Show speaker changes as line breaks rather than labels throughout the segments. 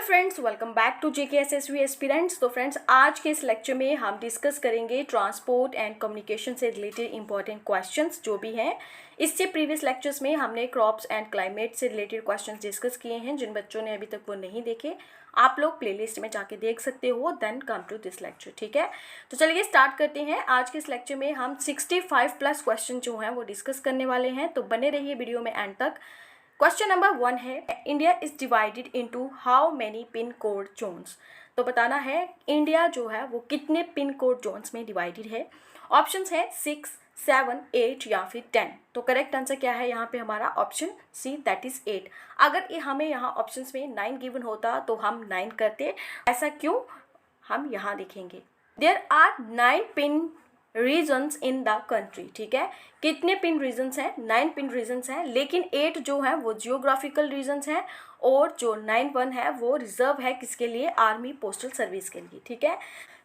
Friends, welcome back to JKSSV aspirants. तो friends, आज के इस लेक्चर में हम डिस्कस करेंगे ट्रांसपोर्ट एंड कम्युनिकेशन से रिलेटेड इंपॉर्टेंट क्वेश्चंस जो भी हैं। इससे प्रीवियस लेक्चर्स में हमने क्रॉप्स एंड क्लाइमेट से रिलेटेड क्वेश्चंस डिस्कस किए हैं। जिन बच्चों ने अभी तक वो नहीं देखे, आप लोग प्लेलिस्ट में जाके देख सकते हो, then come to this lecture. ठीक है, तो चलिए स्टार्ट करते हैं। आज के इस लेक्चर में हम 65 प्लस क्वेश्चन जो हैं वो डिस्कस करने वाले हैं, तो बने रहिए वीडियो में एंड तक। क्वेश्चन नंबर 1 है, India is divided into how many pin code zones. तो बताना है इंडिया जो है वो कितने पिन कोड जोन्स में डिवाइडेड है। ऑप्शंस है 6, 7, 8 या फिर 10। तो करेक्ट आंसर क्या है यहाँ पे हमारा ऑप्शन सी, दैट इज 8। अगर ये हमें यहाँ ऑप्शंस में 9 गिवन होता तो हम 9 करते, ऐसा क्यों हम यहाँ लिखेंगे। There are 9 pin regions in the country. ठीक है, कितने पिन रीजन्स हैं? 9 पिन रीजन्स हैं, लेकिन 8 जो है वो जियोग्राफिकल रीजन्स हैं और जो 9 है वो रिजर्व है किसके लिए? आर्मी पोस्टल सर्विस के लिए। ठीक है,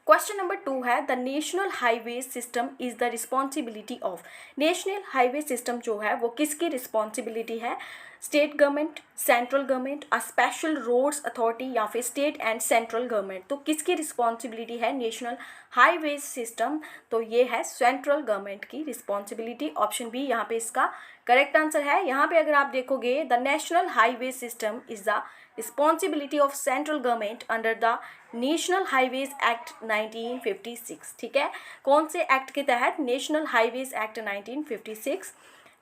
क्वेश्चन नंबर 2 है, the national highway system is the responsibility of. National highway system जो है वो किसकी रिस्पॉन्सिबिलिटी है? State government, central government, a special roads authority या फिर स्टेट एंड सेंट्रल गवर्नमेंट। तो किसकी रिस्पॉन्सिबिलिटी है नेशनल हाईवे सिस्टम? तो ये है सेंट्रल गवर्नमेंट की रिस्पॉन्सिबिलिटी। ऑप्शन बी यहाँ पे इसका करेक्ट आंसर है। यहाँ पे अगर आप देखोगे, the national highway system is the responsibility of central government under the national highways act 1956। ठीक है, कौन से एक्ट के तहत? National highways act 1956।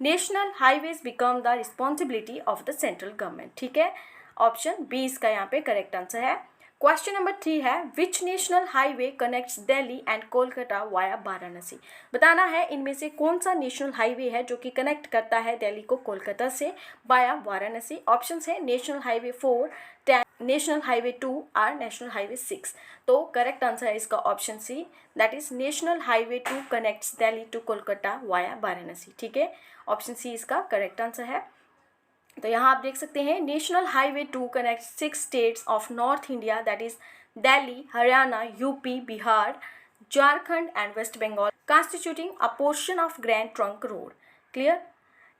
National highways become the responsibility of the central government. ठीक है, ऑप्शन बी इसका यहाँ पे करेक्ट आंसर है। क्वेश्चन नंबर 3 है, which national highway connects Delhi and Kolkata via Varanasi. बताना है इनमें से कौन सा नेशनल हाईवे है जो कि कनेक्ट करता है दिल्ली को कोलकाता से वाया वाराणसी। ऑप्शंस है नेशनल हाईवे 4, 10, नेशनल हाईवे 2 और नेशनल हाईवे 6। तो करेक्ट आंसर है इसका option C, that is national highway 2 connects Delhi to Kolkata via Varanasi. ठीक है, ऑप्शन सी इसका करेक्ट आंसर है। तो यहाँ आप देख सकते हैं, national highway 2 connect 6 states of north India, that is Delhi, Haryana, UP, Bihar, Jharkhand and West Bengal, constituting a portion of Grand Trunk Road. Clear.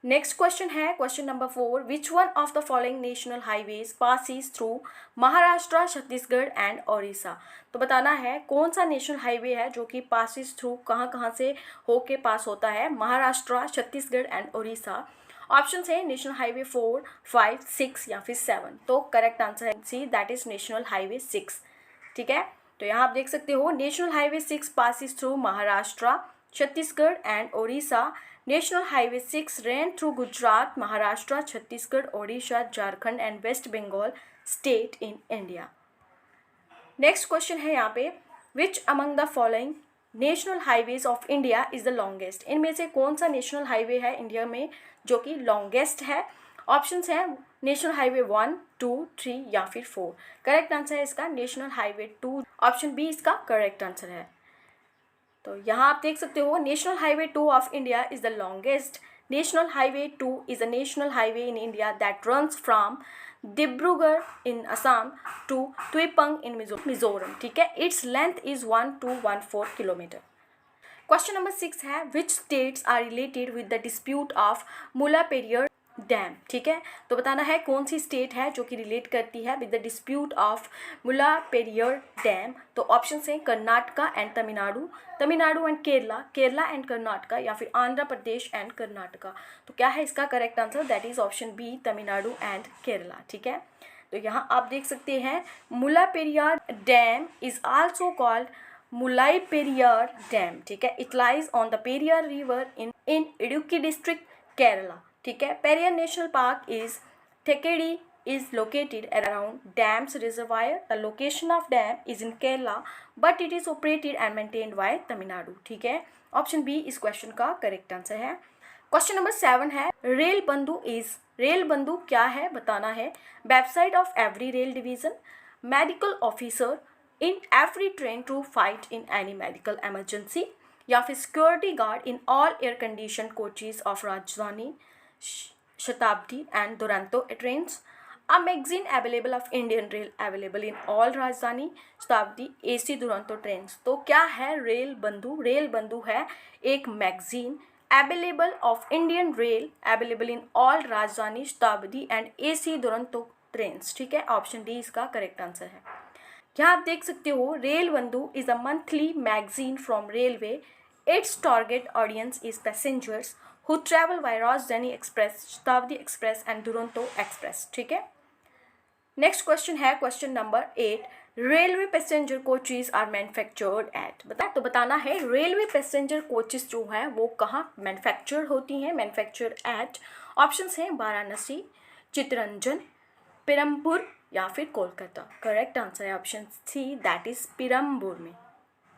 Next question है, question number 4, which one of the following national highways passes through Maharashtra, Chhattisgarh and Odisha. तो बताना है कौन सा national highway है जो कि passes through कहाँ से होके पास होता है? महाराष्ट्र, छत्तीसगढ़ एंड ओडिशा। ऑप्शन है नेशनल हाईवे 4, 5, 6 या फिर 7। तो करेक्ट आंसर है C, that is national highway 6। ठीक है, तो यहाँ आप देख सकते हो, national highway 6 passes through Maharashtra, Chhattisgarh and Odisha. National highway 6 ran through Gujarat, Maharashtra, Chhattisgarh, Odisha, Jharkhand and West Bengal state in India. Next question है यहाँ पे, which among the following national highways of India is the longest. इनमें से कौन सा नेशनल हाईवे है इंडिया में जो कि लॉन्गेस्ट है? ऑप्शंस हैं नेशनल हाईवे 1, 2, 3 या फिर 4। करेक्ट आंसर है इसका नेशनल हाईवे 2। ऑप्शन बी इसका करेक्ट आंसर है। तो यहाँ आप देख सकते हो, national highway 2 of India is the longest. National highway 2 is a national highway in India that runs from Dibrugarh in Assam to Tuipang in Mizoram. ठीक है, it's length is 1214 kilometre. Question number 6 है, which states are related with the dispute of Mullaperiyar dam. ठीक है, तो बताना है कौन सी स्टेट है जो कि रिलेट करती है with the dispute of Mullaperiyar dam. तो ऑप्शन हैं Karnataka and Tamil Nadu, Tamil Nadu and Kerala, Kerala and Karnataka या फिर आंध्र प्रदेश एंड कर्नाटका। तो क्या है इसका correct answer? That is option B, Tamil Nadu and Kerala. ठीक है, तो यहाँ आप देख सकते हैं, Mullaperiyar dam is also called मुलाई पेरियार डैम। ठीक है, it lies on the Periyar river in Idukki district, Kerala. ठीक है, Periyar national park is थेकेडी is located around dam's reservoir. The location of dam is in Kerala, but it is operated and maintained by Tamil Nadu. ठीक है, option B इस question का correct answer है। Question number 7 है, rail Bandhu is. Rail बंधु क्या है बताना है? Website of every rail division, medical officer in every train to fight in any medical emergency या फिर security guard in all air condition coaches of Rajdhani, Shatabdi and Duronto trains. A magazine available of Indian Rail available in all राजधानी, शताब्दी, AC Duronto trains. तो क्या है rail बंधु? Rail Bandhu है एक magazine available of Indian rail available in all Rajdhani, Shatabdi and AC Duronto trains, ठीक है। ऑप्शन डी इसका करेक्ट आंसर है। यहाँ आप देख सकते हो Rail Bandhu is a monthly magazine from railway. Its target audience is passengers who travel by Rajdhani Express, Shatabdi Express and Duronto Express, ठीक है। नेक्स्ट क्वेश्चन है question number 8, railway passenger coaches are manufactured at. तो बताना है रेलवे पैसेंजर कोचेज जो है वो कहाँ मैन्युफैक्चर्ड होती हैं, मैन्युफैक्चर्ड एट। ऑप्शंस हैं वाराणसी, चित्तरंजन, पेरम्बूर या फिर कोलकाता। करेक्ट आंसर है option C, that is Perambur में,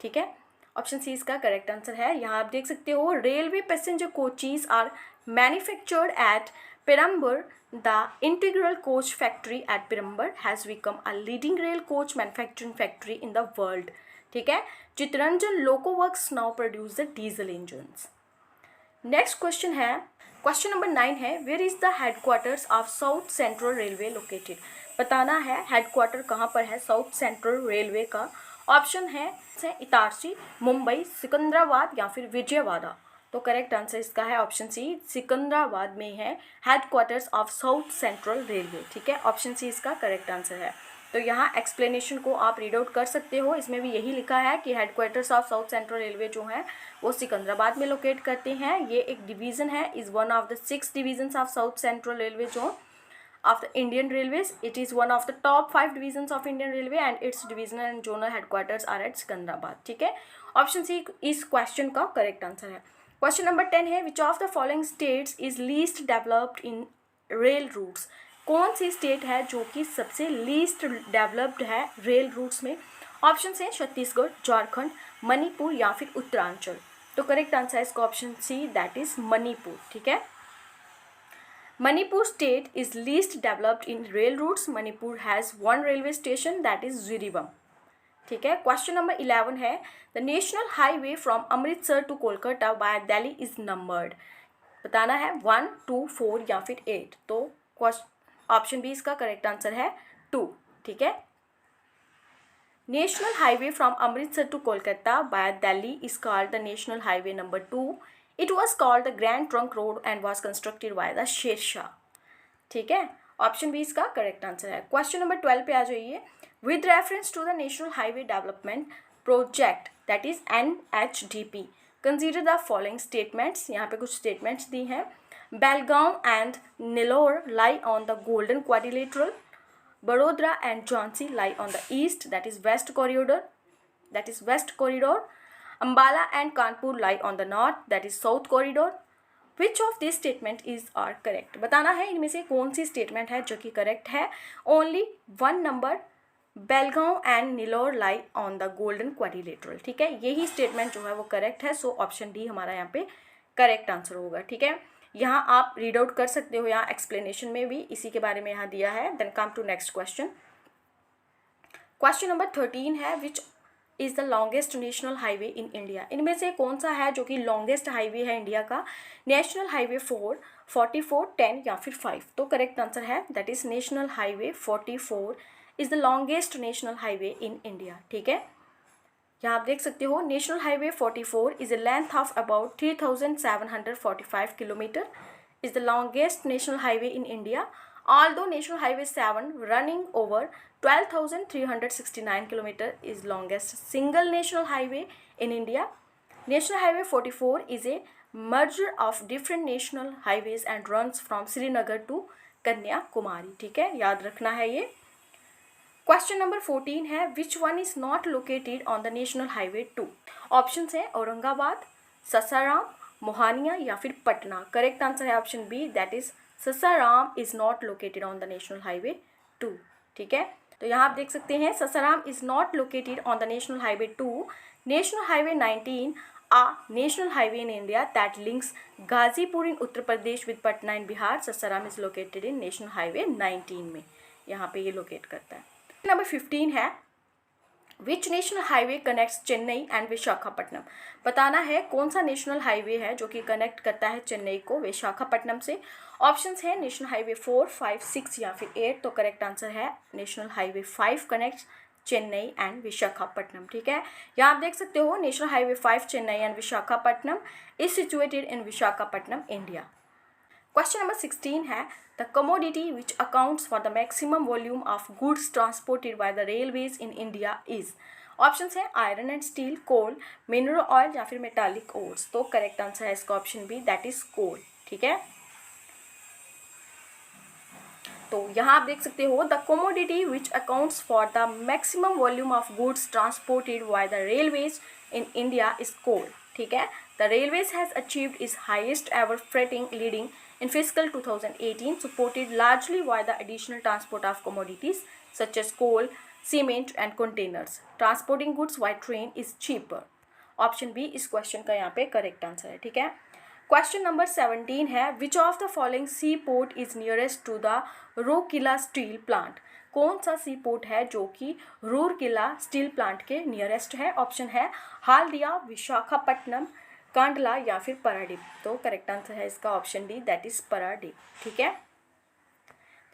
ठीक है। ऑप्शन सी इसका करेक्ट आंसर है। यहाँ आप देख सकते हो railway passenger coaches are manufactured at Perambur. The integral coach factory at Perambur has become a leading rail coach manufacturing factory in the world. ठीक है। Chittaranjan loco works now produce the diesel engines. Next question है question number 9 है where is the headquarters of South Central Railway located. बताना है headquarter कहाँ पर है South Central Railway का। ऑप्शन है इटारसी, मुंबई, सिकंदराबाद या फिर विजयवाड़ा। तो करेक्ट आंसर इसका है ऑप्शन सी, सिकंदराबाद में है headquarters of South Central railway, ठीक है। ऑप्शन सी इसका करेक्ट आंसर है। तो यहाँ एक्सप्लेनेशन को आप रीड आउट कर सकते हो, इसमें भी यही लिखा है कि headquarters of South Central railway जो है वो सिकंदराबाद में लोकेट करते हैं। ये एक डिवीज़न है, is one of the 6 divisions of South Central railway zone of the Indian Railways. It is one of the top 5 divisions of Indian Railway and its divisional and zonal headquarters are at Secunderabad, ठीक है। Option C इस question का correct answer है। Question number 10 है which of the following states is least developed in rail routes. कौन सी state है जो कि सबसे लीस्ट डेवलप्ड है रेल रूट्स में। ऑप्शन है छत्तीसगढ़, झारखंड, मणिपुर या फिर उत्तरांचल। तो करेक्ट आंसर है इसका option C, that is Manipur, ठीक है। Manipur state is least developed in rail routes. Manipur has one railway station that is Ziribam, ठीक है। क्वेश्चन नंबर 11 है the national highway from Amritsar to Kolkata by Delhi is numbered. बताना है 1, 2, 4 या फिर 8। तो ऑप्शन बी इसका करेक्ट आंसर है 2, ठीक है। National highway from Amritsar to Kolkata by Delhi is called the national highway number 2। It was called the Grand Trunk Road and was constructed by the Sher Shah, ठीक है। ऑप्शन बी इसका करेक्ट आंसर है। Question number 12 पे आ जाइए। With reference to the national highway development project that is NHDP consider the following statements. यहाँ पे कुछ स्टेटमेंट्स दी हैं। Belgaum and Nellore lie on the golden quadrilateral, Vadodara and Jhansi lie on the east that is west corridor, Ambala and Kanpur lie on the north, that is south corridor. Which of these statement is are correct? बताना है इनमें से कौन सी statement है जो कि correct है। Only one number, Belgaum and Nellore lie on the golden Quadrilateral, ठीक है। यही स्टेटमेंट जो है वो करेक्ट है। सो ऑप्शन डी हमारा यहाँ पे करेक्ट आंसर होगा, ठीक है। यहाँ आप रीड आउट कर सकते हो, यहाँ एक्सप्लेनेशन में भी इसी के बारे में यहाँ दिया है। Then come to next question. Question number 13 है which is the longest national highway in India. इनमें से कौन सा है जो कि लॉन्गेस्ट हाईवे है इंडिया का। नेशनल हाईवे 4, 44, 10 या फिर 5। तो करेक्ट आंसर है that is national highway 44 is the longest national highway in India, ठीक है। यहाँ आप देख सकते हो national highway 44 is a length of about 3,745 kilometer is the longest national highway in India. Although National Highway 7 running over 12,369 kilometer is longest single national highway in India. National Highway 44 is a merger of different national highways and runs from Srinagar to Kanyakumari, ठीक है, याद रखना है ये। Question number 14 है which one is not located on the national highway 2। ऑप्शन है औरंगाबाद, ससाराम, मोहानिया या फिर पटना। करेक्ट आंसर है option B, that is Sasaram is not located on the national highway 2, ठीक है। तो यहाँ आप देख सकते हैं Sasaram is not located on the national highway 2। National highway 19 a national highway in India that links Gazipur in Uttar Pradesh with Patna in Bihar. Sasaram is located in National Highway 19 में, यहाँ पे ये लोकेट करता है। Number 15 है which national highway connects Chennai and Visakhapatnam. बताना है कौन सा नेशनल हाईवे है जो कि कनेक्ट करता है चेन्नई को विशाखापट्टनम से। ऑप्शंस है नेशनल हाईवे 4, 5, 6 या फिर 8। तो करेक्ट आंसर है national highway 5 connects Chennai and Visakhapatnam, ठीक है। यहाँ आप देख सकते हो national highway 5 Chennai and Visakhapatnam is situated in Visakhapatnam, India. Question number 16 है the commodity which accounts for the maximum volume of goods transported by the railways in India is. Option है iron and steel, coal, mineral oil या फिर metallic ores. तो correct answer है इसका option B, that is coal. ठीक है, तो यहाँ आप देख सकते हो the commodity which accounts for the maximum volume of goods transported by the railways in India is coal. ठीक है, the railways has achieved is highest ever freighting leading in fiscal 2018, supported largely by the additional transport of commodities such as coal, cement and containers. Transporting goods by train is cheaper. Option B इस question का यहाँ पे correct answer है। ठीक है, question number 17 है which of the following sea port is nearest to the Rourkela steel plant. कौन सा सी पोर्ट है जो कि रूरकेला स्टील प्लांट के नियरेस्ट है। ऑप्शन है हाल्दिया, विशाखापट्टनम, कांडला या फिर पारादीप। तो करेक्ट आंसर है इसका option D, that is Paradip. ठीक है,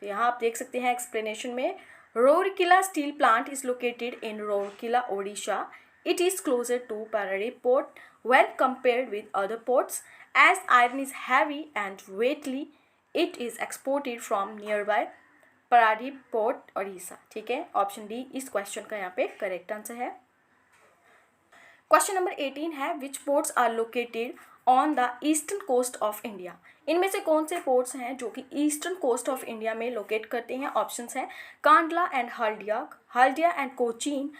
तो यहाँ आप देख सकते हैं एक्सप्लेनेशन में Rourkela steel plant is located in Rourkela, Odisha. It is closer to Paradip port when compared with other ports. As iron is heavy and weighty, it is exported from nearby Paradip port, Odisha. ठीक है, option D इस question का यहाँ पे correct answer है। Question number 18 है which ports are located on the eastern coast of India. इनमें से कौन से पोर्ट्स हैं जो कि ईस्टर्न कोस्ट ऑफ इंडिया में लोकेट करते हैं। ऑप्शंस हैं Kandla and Haldia, Haldia and Cochin,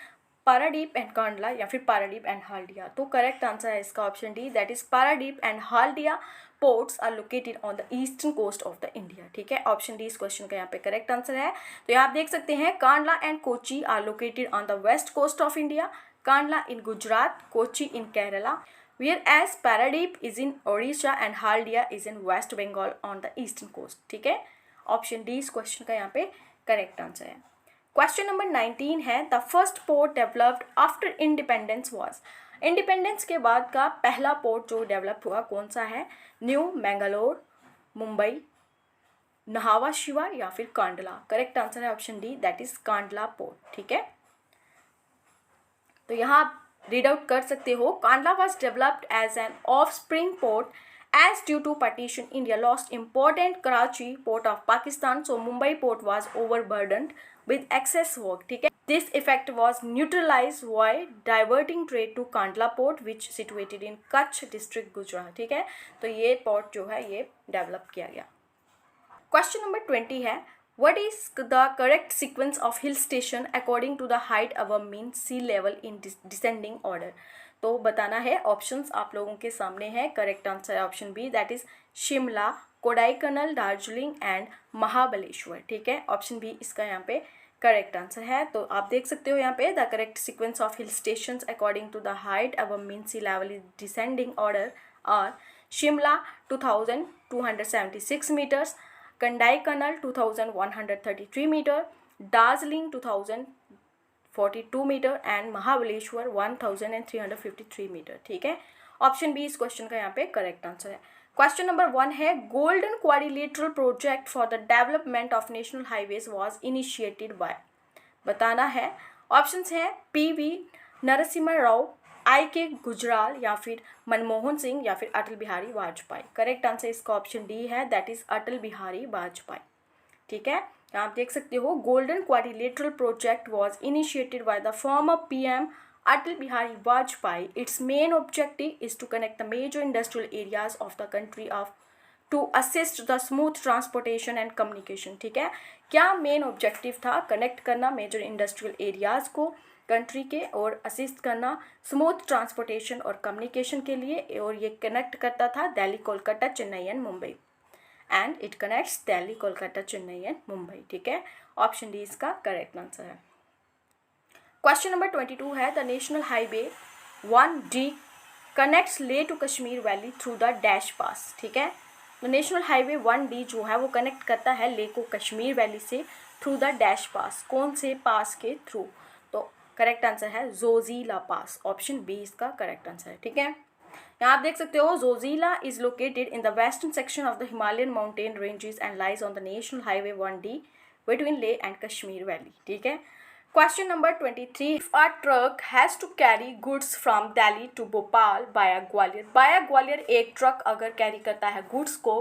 Paradip and Kandla या फिर पारादीप एंड हाल्दिया। तो करेक्ट आंसर है इसका option D, that is Paradip and Haldia ports are located on the eastern coast of the India. ठीक है, ऑप्शन डी इस क्वेश्चन का यहाँ पे करेक्ट आंसर है। तो यहाँ आप देख सकते हैं Kandla and Kochi are located on the west coast of India, Kandla in Gujarat, Kochi in Kerala, whereas Paradip is in Odisha and Haldia is in West Bengal on the eastern coast. ठीक है, ऑप्शन डी इस क्वेश्चन का यहाँ पे करेक्ट आंसर है। Question number 19 है the first port developed after independence was. Independence के बाद का पहला पोर्ट जो डेवलप हुआ कौन सा है। न्यू मैंगलोर, मुंबई, नहावा शिवा या फिर कांडला। करेक्ट आंसर है option D, that is Kandla port. ठीक है, तो यहाँ आप रीड आउट कर सकते हो Kandla was developed as an offspring port as due to partition India lost important Karachi port of Pakistan, so Mumbai port was overburdened with excess work. ठीक है, this effect was neutralize by diverting trade to Kandla port which situated in Kutch district Gujarat. ठीक है, तो ये port जो है ये develop किया गया। क्वेश्चन नंबर 20 है What is the correct sequence of hill station according to the height above mean sea level in descending order? तो बताना है। ऑप्शंस आप लोगों के सामने है। करेक्ट आंसर है option B, that is Shimla, Kodaikanal, Darjeeling and Mahabaleshwar. ठीक है, ऑप्शन बी इसका यहाँ पे करेक्ट आंसर है। तो आप देख सकते हो यहाँ पे the correct sequence of hill station according to the height above mean sea level in descending order are Shimla 2276 meters, Kodaikanal 2133 meter, Darjeeling 2042 meter and Mahabaleshwar 1353 meter। ठीक है, ऑप्शन बी इस क्वेश्चन का यहाँ पे करेक्ट आंसर है। क्वेश्चन नंबर 1 है golden quadrilateral project for the development of national highways was initiated by. बताना है। ऑप्शंस हैं पीवी नरसिम्हा राव, आई.के. गुजराल या फिर मनमोहन सिंह या फिर अटल बिहारी वाजपेयी। करेक्ट आंसर इसका ऑप्शन डी है, दैट इज अटल बिहारी वाजपेयी। ठीक है, आप देख सकते हो golden quadrilateral project was initiated by the former PM Atal Bihari Vajpayee. Its main objective is to connect the major industrial areas of the country to assist the smooth transportation and communication. ठीक है, क्या main objective था? Connect करना major industrial areas को country के और assist करना smooth transportation और कम्युनिकेशन के लिए, और ये कनेक्ट करता था Delhi, Kolkata, Chennai and Mumbai. And it connects Delhi, Kolkata, Chennai and Mumbai. ठीक है, ऑप्शन डी इसका करेक्ट आंसर है. क्वेश्चन नंबर 22 है the national highway 1D connects Leh to Kashmir valley through the dash pass. ठीक है, तो नेशनल हाईवे 1D जो है वो कनेक्ट करता है ले को कश्मीर वैली से थ्रू द डैश पास. कौन से पास के थ्रू? तो करेक्ट आंसर है जोजीला पास. ऑप्शन बी इसका करेक्ट आंसर है. ठीक है, यहाँ आप देख सकते हो Zojila is located in the western section of the Himalayan mountain ranges and lies on the national highway 1D between ले एंड कश्मीर वैली. ठीक है, Question number 23. If a truck has to carry goods from Delhi to Bhopal via Gwalior एक truck अगर carry करता है goods को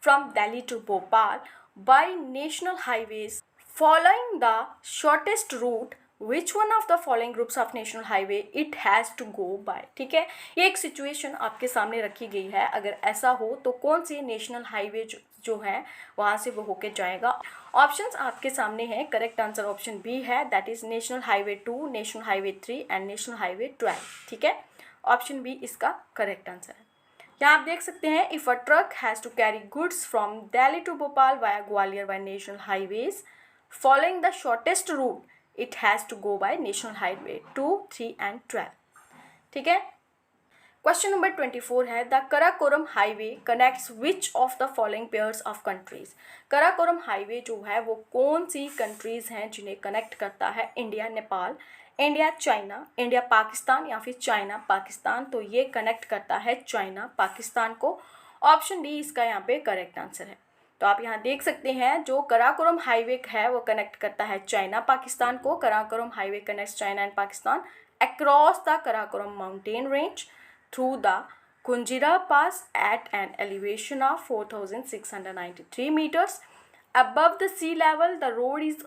from Delhi to Bhopal by national highways following the shortest route, which one of the following groups of national highway it has to go by? ठीक है, ये एक situation आपके सामने रखी गई है। अगर ऐसा हो तो कौन सी नेशनल हाईवे जो है वहाँ से वो होके जाएगा। ऑप्शंस आपके सामने हैं। करेक्ट आंसर ऑप्शन बी है, that is national highway 2, national highway 3 and national highway 12। ठीक है, ऑप्शन बी इसका करेक्ट आंसर है। यहाँ आप देख सकते हैं, if a truck has to carry goods from Delhi to Bhopal via Gwalior by national highways following the shortest route it has to go by national highway 2, 3 and 12। ठीक है, क्वेश्चन नंबर 24 है, the Karakoram highway connects which of the following pairs of countries. Karakoram highway जो है वो कौन सी countries हैं जिन्हें connect करता है? India Nepal, India China, India Pakistan या फिर चाइना पाकिस्तान। तो ये कनेक्ट करता है चाइना पाकिस्तान को। ऑप्शन डी इसका यहाँ पे करेक्ट आंसर है। तो आप यहाँ देख सकते हैं, जो कराकोरम हाईवे है वो कनेक्ट करता है चाइना पाकिस्तान को। Karakoram highway connects China and Pakistan across the Karakoram mountain range through the Kunjira Pass at an elevation of 4,693 meters above the sea level. The road is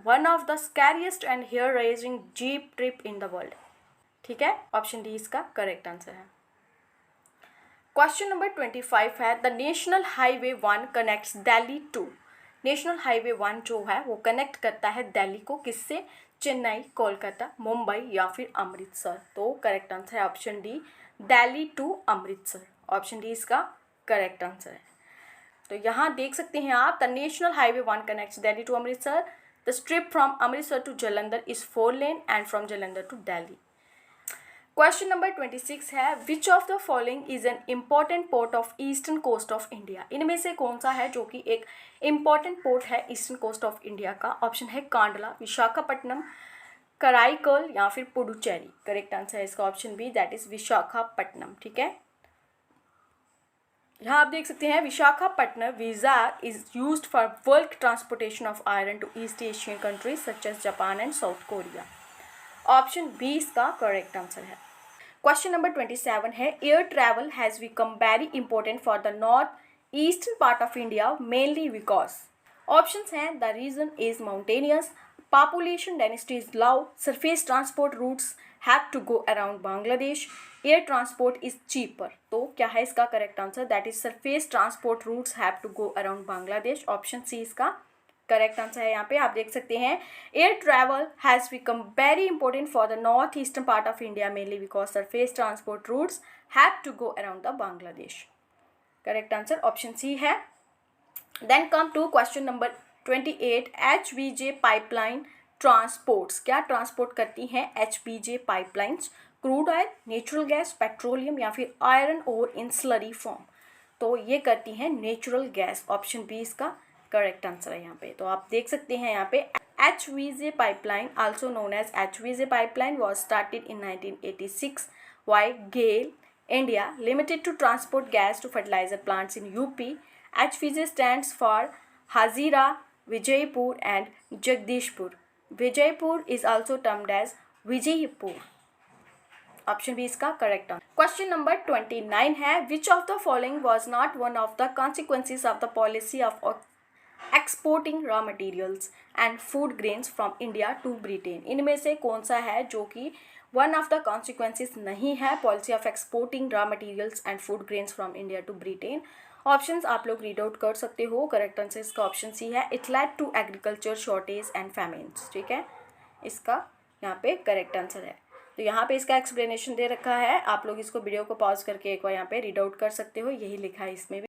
one of the scariest and hair-raising jeep trip in the world. ठीक है, option D इसका correct answer है। Question number 25 है, the national highway 1 connects Delhi to. National highway 1 जो है वो connect करता है दिल्ली को किससे? चेन्नई, कोलकाता, मुंबई या फिर अमृतसर। तो करेक्ट आंसर है option D, Delhi to Amritsar. Option D इसका करेक्ट आंसर है। तो यहाँ देख सकते हैं आप, the national highway 1 connects Delhi to Amritsar. The strip from Amritsar to Jalandhar is 4 lane and from Jalandhar to Delhi. Question number 26 है, which of the following is an important port of eastern coast of India. इनमें से कौन सा है जो कि एक इम्पॉर्टेंट पोर्ट है ईस्टर्न कोस्ट ऑफ इंडिया का? ऑप्शन है कांडला, विशाखापट्टनम, कराईकल या फिर पुडुचेरी। करेक्ट आंसर है इसका option B, that is Visakhapatnam. ठीक है, यहाँ आप देख सकते हैं, Visakhapatnam visa is used for bulk transportation of iron to east Asian countries such as Japan and South Korea. Option B इसका करेक्ट आंसर है। क्वेश्चन नंबर 27 है, air travel has become very important for the north eastern part of India mainly because. Options हैं, the region is mountainous, population density is low, surface transport routes have to go around Bangladesh, air transport is cheaper। तो क्या है इसका correct answer? That is surface transport routes have to go around Bangladesh। Option C इसका correct answer है। यहाँ पे आप देख सकते हैं, air travel has become very important for the north eastern part of India mainly because surface transport routes have to go around the Bangladesh। Correct answer option C है। Then come to question number 28, HVJ pipeline transports. क्या transport करती हैं HVJ pipelines? Crude oil, natural gas, petroleum या फिर iron और इन slurry form. तो ये करती हैं नेचुरल गैस। ऑप्शन बी इसका करेक्ट आंसर है यहाँ पे। तो आप देख सकते हैं यहाँ पे, HVJ pipeline also known as HVJ pipeline was started in 1986 by GAIL India Limited to transport gas to fertilizer plants in UP. HVJ stands for Hazira, Vijaypur and Jagdishpur. Vijaypur is also termed as Vijaypur। Option B इसका correct answer. Question number 29 है, which of the following was not one of the consequences of the policy of exporting raw materials and food grains from India to Britain. इनमें से कौन सा है जो कि one of the consequences नहीं है policy of exporting raw materials and food grains from India to Britain? Options आप लोग रीड आउट कर सकते हो। करेक्ट आंसर इसका ऑप्शन सी है, it led to agriculture shortage and famines. ठीक है, इसका यहाँ पे करेक्ट आंसर है। तो यहाँ पे इसका एक्सप्लेनेशन दे रखा है, आप लोग इसको वीडियो को पॉज करके एक बार यहाँ पे रीड आउट कर सकते हो, यही लिखा है इसमें भी।